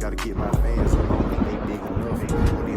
Gotta get my fans, I don't think they big enough.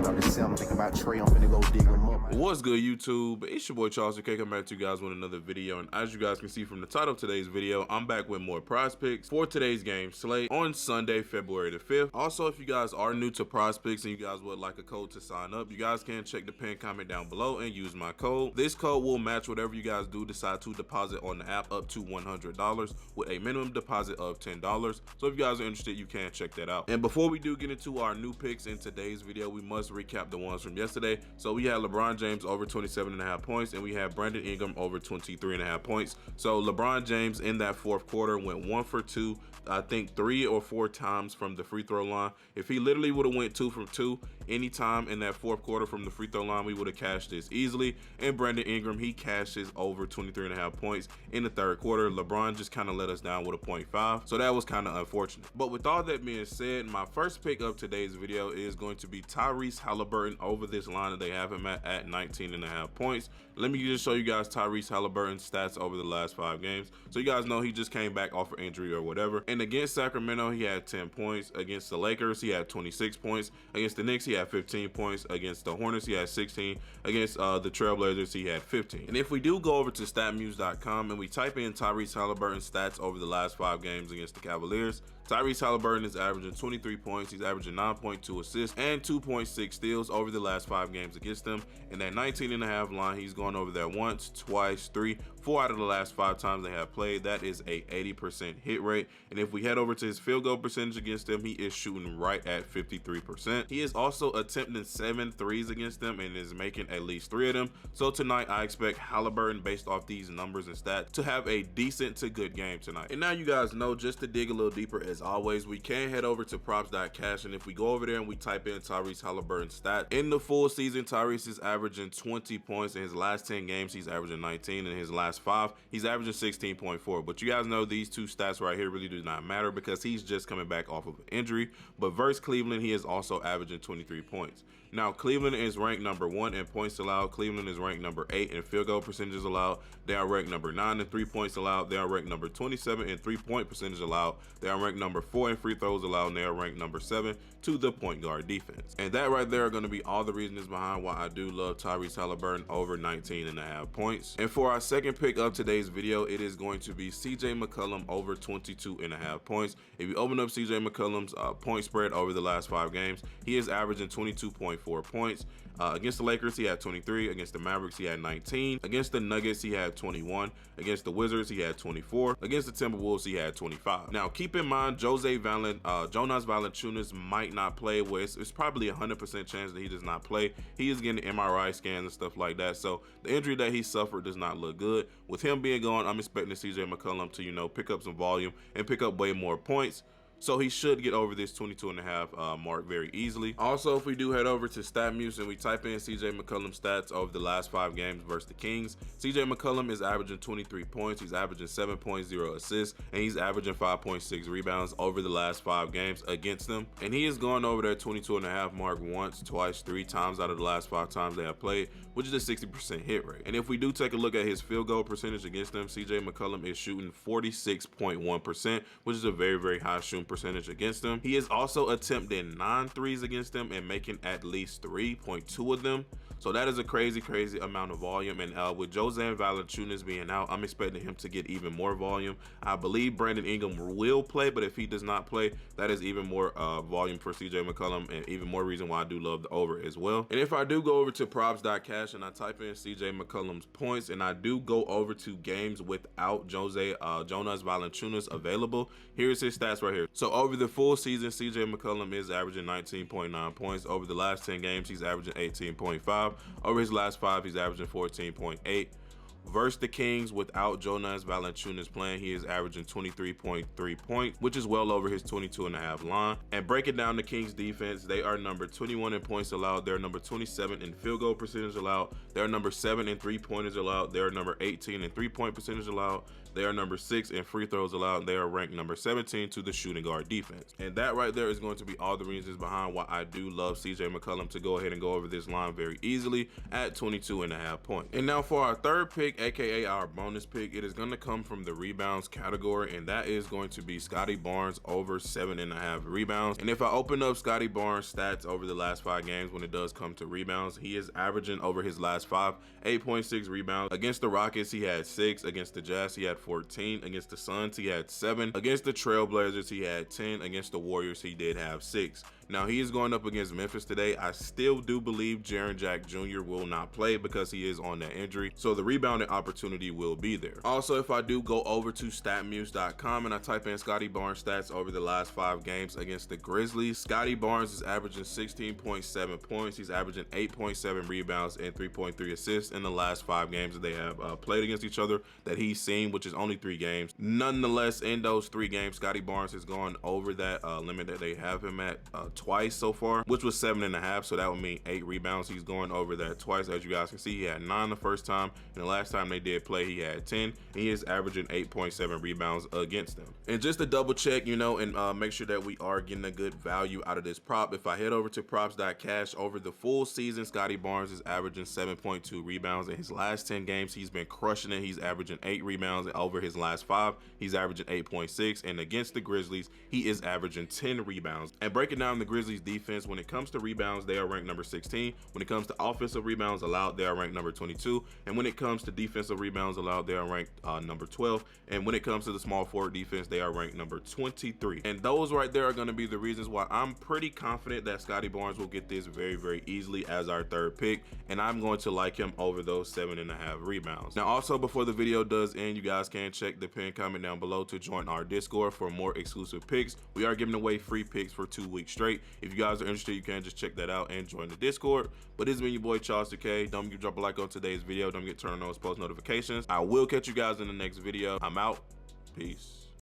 When they see I'm thinking about Trey, I'm finna go dig them up. What's good, YouTube? It's your boy Charles, okay, coming back to you guys with another video. And as you guys can see from the title of today's video, I'm back with more prize picks for today's game slate on Sunday, February the 5th. Also, if you guys are new to prize picks and you guys would like a code to sign up, you guys can check the pinned comment down below and use my code. This code will match whatever you guys do decide to deposit on the app up to $100 with a minimum deposit of $10. So if you guys are interested, you can check that out. And before we do get into our new picks in today's video, we must recap the ones from yesterday. So we had LeBron James over 27.5 points, and we had Brandon Ingram over 23.5 points. So LeBron James in that fourth quarter went 1 for 2, I think 3 or 4 times from the free throw line. If he literally would have went 2 from 2 anytime in that fourth quarter from the free throw line, we would have cashed this easily. And Brandon Ingram, he cashed his over 23.5 points in the third quarter. LeBron just kind of let us down with a 0.5, so that was kind of unfortunate. But with all that being said, my first pick of today's video is going to be Tyrese Halliburton over this line that they have him at 19.5 points. Let me just show you guys Tyrese Halliburton's stats over the last 5 games, so you guys know he just came back off of injury or whatever. And against Sacramento, he had 10 points. Against the Lakers, he had 26 points. Against the Knicks, he had 15 points. Against the Hornets, he had 16. Against the Trailblazers, he had 15. And if we do go over to statmuse.com and we type in Tyrese Halliburton's stats over the last 5 games against the Cavaliers, Tyrese Halliburton is averaging 23 points. He's averaging 9.2 assists and 2.6 steals over the last 5 games against them. And that 19.5 line, he's gone over there once, twice, 3, 4 out of the last 5 times they have played. That is a 80% hit rate. And if we head over to his field goal percentage against them, he is shooting right at 53%. He is also attempting 7 threes against them and is making at least 3 of them. So tonight, I expect Halliburton, based off these numbers and stats, to have a decent to good game tonight. And now you guys know, just to dig a little deeper, as always, we can head over to props.cash, and if we go over there and we type in Tyrese Halliburton's stat, in the full season, Tyrese is averaging 20 points. In his last 10 games, he's averaging 19. In his last 5, he's averaging 16.4. But you guys know these two stats right here really do not matter because he's just coming back off of an injury. But versus Cleveland, he is also averaging 23 points. Now, Cleveland is ranked number 1 in points allowed. Cleveland is ranked number 8 in field goal percentages allowed. They are ranked number 9 in 3 points allowed. They are ranked number 27 in 3-point percentage allowed. They are ranked number 4 in free throws allowed, and they are ranked number 7 to the point guard defense. And that right there are going to be all the reasons behind why I do love Tyrese Halliburton over 19.5 points. And for our second pick of today's video, it is going to be CJ McCollum over 22.5 points. If you open up CJ McCollum's point spread over the last 5 games, he is averaging 22.4 points. Against the Lakers, he had 23. Against the Mavericks, he had 19. Against the Nuggets, he had 21. Against the Wizards, he had 24. Against the Timberwolves, he had 25. Now, keep in mind, Jonas Valanciunas might not play. Well, it's probably 100% chance that he does not play. He is getting MRI scans and stuff like that. So the injury that he suffered does not look good. With him being gone, I'm expecting CJ McCollum to, you know, pick up some volume and pick up way more points. So he should get over this 22.5 mark very easily. Also, if we do head over to StatMuse and we type in CJ McCollum stats over the last 5 games versus the Kings, CJ McCollum is averaging 23 points. He's averaging 7.0 assists, and he's averaging 5.6 rebounds over the last 5 games against them. And he has gone over that 22.5 mark once, twice, 3 times out of the last 5 times they have played, which is a 60% hit rate. And if we do take a look at his field goal percentage against them, CJ McCollum is shooting 46.1%, which is a very, very high shooting percentage against them. He is also attempting 9 threes against them and making at least 3.2 of them. So that is a crazy amount of volume. And with Jonas Valanciunas being out, I'm expecting him to get even more volume. I believe Brandon Ingram will play, but if he does not play, that is even more volume for CJ McCollum, and even more reason why I do love the over as well. And if I do go over to props.cash and I type in CJ McCollum's points, and I do go over to games without Jonas Valanciunas available, here's his stats right here. So over the full season, CJ McCollum is averaging 19.9 points. Over the last 10 games, he's averaging 18.5. Over his last 5, he's averaging 14.8. Versus the Kings, without Jonas Valanciunas playing, he is averaging 23.3 points, which is well over his 22.5 line. And breaking down the Kings defense, they are number 21 in points allowed. They're number 27 in field goal percentage allowed. They're number 7 in 3-pointers allowed. They're number 18 in 3-point percentage allowed. they are number 6 in free throws allowed. They are ranked number 17 to the shooting guard defense. And that right there is going to be all the reasons behind why I do love CJ McCollum to go ahead and go over this line very easily at 22.5 points. And now for our third pick, aka our bonus pick, it is going to come from the rebounds category, and that is going to be Scottie Barnes over 7.5 rebounds. And if I open up Scottie Barnes stats over the last 5 games when it does come to rebounds, he is averaging over his last 5 8.6 rebounds. Against the Rockets he had 6, against the Jazz he had 14, against the Suns he had 7, against the Trailblazers he had 10, against the Warriors he did have 6. Now he is going up against Memphis today. I still do believe Jaren Jack Jr. will not play because he is on that injury, so the rebounding opportunity will be there. Also, if I do go over to statmuse.com and I type in Scottie Barnes stats over the last 5 games against the Grizzlies, Scottie Barnes is averaging 16.7 points. He's averaging 8.7 rebounds and 3.3 assists in the last 5 games that they have played against each other that he's seen, which is only 3 games. Nonetheless, in those 3 games, Scottie Barnes has gone over that limit that they have him at twice so far, which was 7.5, so that would mean 8 rebounds. He's going over that twice. As you guys can see, he had 9 the first time, and the last time they did play he had 10, and he is averaging 8.7 rebounds against them. And just to double check, you know, and make sure that we are getting a good value out of this prop, if I head over to props.cash, over the full season Scottie Barnes is averaging 7.2 rebounds. In his last 10 games he's been crushing it. He's averaging 8 rebounds, and over his last 5 he's averaging 8.6, and against the Grizzlies he is averaging 10 rebounds. And breaking down the Grizzlies defense, when it comes to rebounds they are ranked number 16. When it comes to offensive rebounds allowed, they are ranked number 22, and when it comes to defensive rebounds allowed, they are ranked number 12, and when it comes to the small forward defense they are ranked number 23. And those right there are going to be the reasons why I'm pretty confident that Scottie Barnes will get this very easily as our third pick, and I'm going to like him over those 7.5 rebounds. Now also, before the video does end, you guys can check the pinned comment down below to join our Discord for more exclusive picks. We are giving away free picks for 2 weeks straight. If you guys are interested, you can just check that out and join the Discord. But this has been your boy Charles K. Don't forget to drop a like on today's video. Don't forget to turn on those post notifications. I will catch you guys in the next video. I'm out. Peace.